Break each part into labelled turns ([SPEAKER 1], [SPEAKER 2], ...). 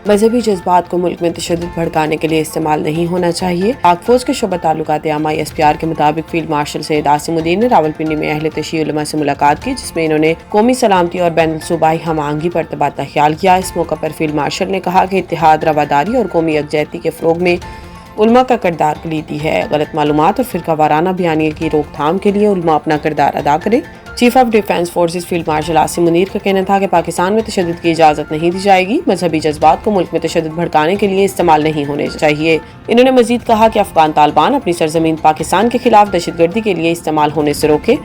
[SPEAKER 1] مذہبی جذبات کو ملک میں تشدد بھڑکانے کے لیے استعمال نہیں ہونا چاہیے۔ پاک فوج کے شعبہ تعلقات عامہ SPR کے مطابق فیلڈ مارشل سید عاصم الدین نے راولپنڈی میں اہل تشیع علماء سے ملاقات کی، جس میں انہوں نے قومی سلامتی اور بین الصوبائی ہم آہنگی پر تبادلہ خیال کیا۔ اس موقع پر فیلڈ مارشل نے کہا کہ اتحاد، رواداری اور قومی یکجہتی کے فروغ میں علماء کا کردار کلیدی ہے۔ غلط معلومات اور فرقہ وارانہ بیانیے کی روک تھام کے لیے علماء اپنا کردار ادا کریں۔ Chief of defence forces field marshal Asim Munir کا کہنا تھا کہ پاکستان میں تشدد کی اجازت نہیں دی جائے گی۔ مذہبی جذبات کو ملک میں تشدد بھڑکانے کے لیے استعمال نہیں ہونے چاہیے۔ انہوں نے مزید کہا کہ افغان طالبان اپنی سرزمین پاکستان کے خلاف دہشت گردی کے لیے استعمال ہونے سے روکے۔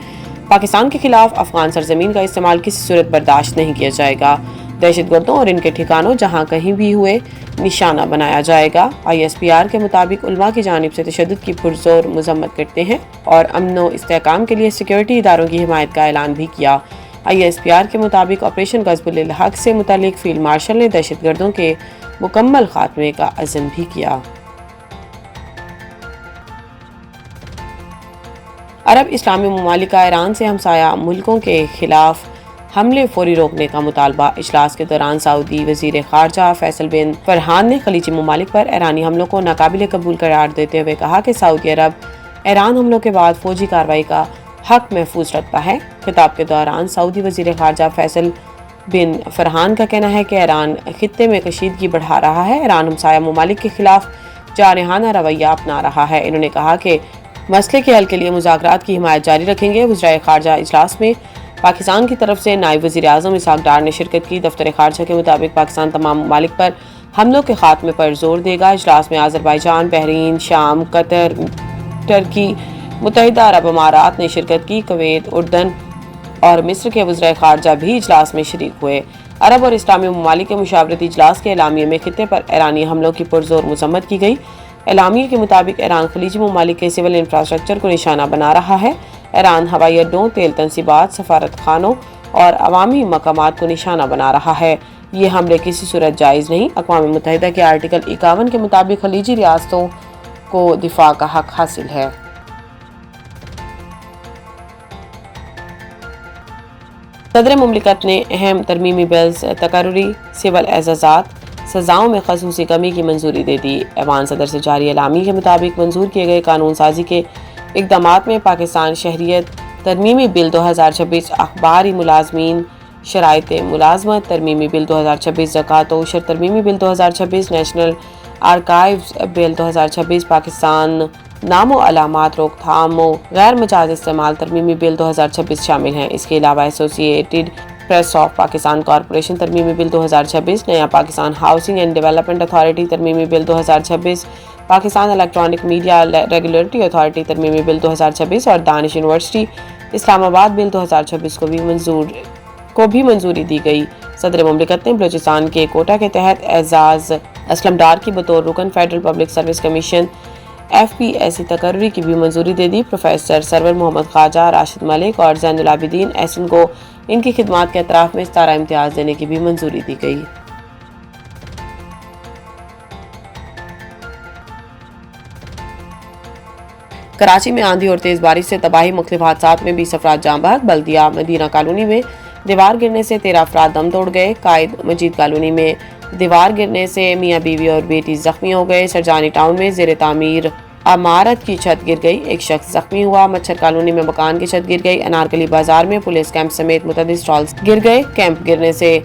[SPEAKER 1] پاکستان کے خلاف افغان سرزمین کا استعمال کسی صورت برداشت نہیں کیا جائے گا۔ دہشت گردوں اور ان کے ٹھکانوں جہاں کہیں بھی ہوئے نشانہ بنایا جائے گا۔ ISPR کے مطابق علماء کی جانب سے تشدد کی پرزور مذمت کرتے ہیں اور امن و استحکام کے لیے سیکیورٹی اداروں کی حمایت کا اعلان بھی کیا۔ ISPR کے مطابق آپریشن غضب الحق سے متعلق فیلڈ مارشل نے دہشت گردوں کے مکمل خاتمے کا عزم بھی کیا۔ عرب اسلامی ممالک کا ایران سے ہمسایہ ملکوں کے خلاف حملے فوری روکنے کا مطالبہ۔ اجلاس کے دوران سعودی وزیر خارجہ فیصل بن فرحان نے خلیجی ممالک پر ایرانی حملوں کو ناقابل قبول قرار دیتے ہوئے کہا کہ سعودی عرب ایران حملوں کے بعد فوجی کارروائی کا حق محفوظ رکھتا ہے۔ خطاب کے دوران سعودی وزیر خارجہ فیصل بن فرحان کا کہنا ہے کہ ایران خطے میں کشیدگی بڑھا رہا ہے۔ ایران ہمسایہ ممالک کے خلاف جارحانہ رویہ اپنا رہا ہے۔ انہوں نے کہا کہ مسئلے کے حل کے لیے مذاکرات کی حمایت جاری رکھیں گے۔ وزرائے خارجہ اجلاس میں پاکستان کی طرف سے نائب وزیر اعظم اسحاق ڈار نے شرکت کی۔ دفتر خارجہ کے مطابق پاکستان تمام ممالک پر حملوں کے خاتمے پر زور دے گا۔ اجلاس میں آذربائیجان، بحرین، شام، قطر، ترکی، متحدہ عرب امارات نے شرکت کی۔ کویت، اردن اور مصر کے وزرائے خارجہ بھی اجلاس میں شریک ہوئے۔ عرب اور اسلامی ممالک کے مشاورتی اجلاس کے اعلامیے میں خطے پر ایرانی حملوں کی پرزور مذمت کی گئی۔ اعلامیے کے مطابق ایران خلیجی ممالک کے سول انفراسٹرکچر کو نشانہ بنا رہا ہے۔ ایران ہوائی اڈوں، تیل تنصیبات، سفارت خانوں اور عوامی مقامات کو نشانہ بنا رہا ہے۔ یہ حملے کسی صورت جائز نہیں۔ اقوام متحدہ کے آرٹیکل 51 کے مطابق خلیجی ریاستوں کو دفاع کا حق حاصل ہے۔ صدر مملکت نے اہم ترمیمی بلز تقرری سول اعزازات سزاؤں میں خصوصی کمی کی منظوری دے دی۔ ایوان صدر سے جاری اعلامیے کے مطابق منظور کیے گئے قانون سازی کے اقدامات میں پاکستان شہریت ترمیمی بل 2026، اخباری ملازمین شرائط ملازمت ترمیمی بل 2026، زکوٰۃ و عشر ترمیمی بل 2026، نیشنل آرکائیوز بل 2026، پاکستان نام و علامات روک تھام و غیر مجاز استعمال ترمیمی بل 2026 شامل ہیں۔ اس کے علاوہ associated press of Pakistan corporation ترمیمی بل 2026، نیا Pakistan housing and development authority ترمیمی bill 2026، Pakistan electronic media regulatory authority ترمیمی بل 2026 اور دانش یونیورسٹی اسلام آباد بل 2026 کو بھی منظوری دی گئی۔ صدر مملکت نے بلوچستان کے کوٹہ کے تحت اعزاز اسلم ڈار کی بطور رکن federal public service commission FPSC تقرری کی بھی منظوری دے دی۔ پروفیسر سرور محمد خواجہ، راشد ملک اور زین العابدین احسن کو ان کی خدمات کے اطراف میں ستارہ امتیاز دینے کی بھی منظوری دی گئی۔ کراچی میں آندھی اور تیز بارش سے تباہی، مختلف حادثات میں 20 افراد جاں بحق۔ بلدیہ مدینہ کالونی میں دیوار گرنے سے 13 افراد دم توڑ گئے۔ قائد مجید کالونی میں دیوار گرنے سے میاں بیوی اور بیٹی زخمی ہو گئے۔ سرجانی ٹاؤن میں زیر تعمیر عمارت کی چھت گر گئی، ایک شخص زخمی ہوا۔ مچھر کالونی میں مکان کی چھت گر گئی۔ انارکلی بازار میں پولیس کیمپ سمیت متعدد سٹالز گر گئے۔ کیمپ گرنے سے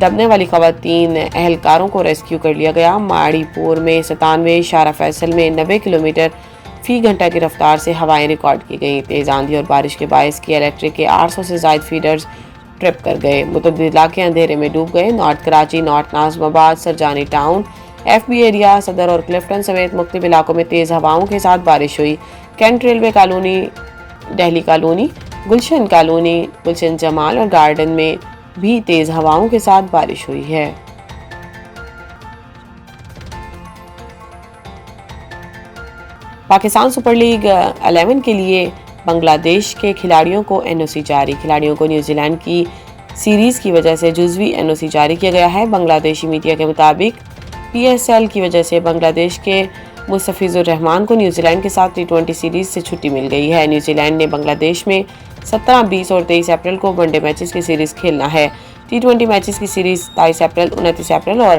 [SPEAKER 1] دبنے والی خواتین اہلکاروں کو ریسکیو کر لیا گیا۔ ماڑی پور میں 97، شارع فیصل میں 90 کلومیٹر فی گھنٹہ کی رفتار سے ہوائیں ریکارڈ کی گئیں۔ تیز آندھی اور بارش کے باعث کی الیکٹرک کے 800 سے زائد فیڈرز ٹرپ کر گئے۔ متعدد علاقے اندھیرے میں ڈوب گئے۔ نارتھ کراچی، نارتھ ناظم آباد، سرجانی ٹاؤن، FB ایریا، صدر اور کلفٹن سمیت مختلف علاقوں میں تیز ہواؤں کے ساتھ بارش ہوئی۔ Cantt railway colony, Delhi colony, Gulshan colony, Gulshan Jamal اور گارڈن میں بھی تیز ہواؤں کے ساتھ بارش ہوئی ہے۔ پاکستان سپر لیگ 11 کے لیے بنگلہ دیش کے کھلاڑیوں کو NOC جاری۔ کھلاڑیوں کو نیوزی لینڈ کی سیریز کی وجہ سے جزوی NOC جاری کیا گیا ہے۔ بنگلہ دیشی میڈیا کے مطابق PSL کی وجہ سے بنگلہ دیش کے مستفیض الرحمان کو نیوزی لینڈ کے ساتھ T20 سیریز سے چھٹی مل گئی ہے۔ نیوزی لینڈ نے بنگلہ دیش میں 17، 20 اور 23 اپریل کو ون ڈے میچز کی سیریز کھیلنا ہے۔ T20 میچز کی سیریز 27 اپریل، 29 اپریل اور